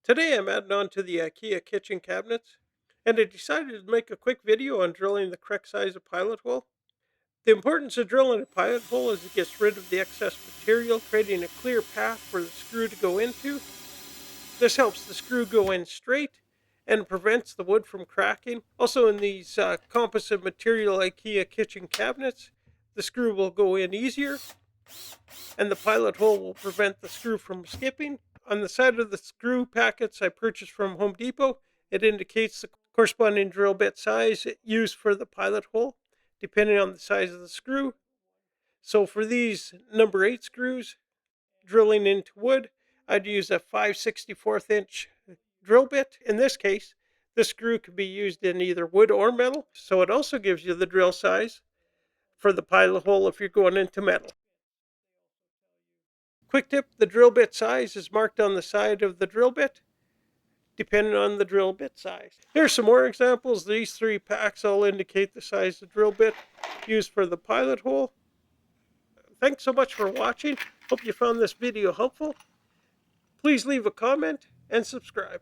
Today I'm adding on to the IKEA kitchen cabinets, and I decided to make a quick video on drilling the correct size of pilot hole. The importance of drilling a pilot hole is it gets rid of the excess material, creating a clear path for the screw to go into. This helps the screw go in straight and prevents the wood from cracking. Also, in these composite material IKEA kitchen cabinets, the screw will go in easier, and the pilot hole will prevent the screw from skipping. On the side of the screw packets I purchased from Home Depot, it indicates the corresponding drill bit size used for the pilot hole, depending on the size of the screw. So for these number 8 screws, drilling into wood, I'd use a 5/64 inch drill bit. In this case, the screw can be used in either wood or metal, so it also gives you the drill size for the pilot hole if you're going into metal. Quick tip, the drill bit size is marked on the side of the drill bit, depending on the drill bit size. Here's some more examples. These three packs all indicate the size of drill bit used for the pilot hole. Thanks so much for watching. Hope you found this video helpful. Please leave a comment and subscribe.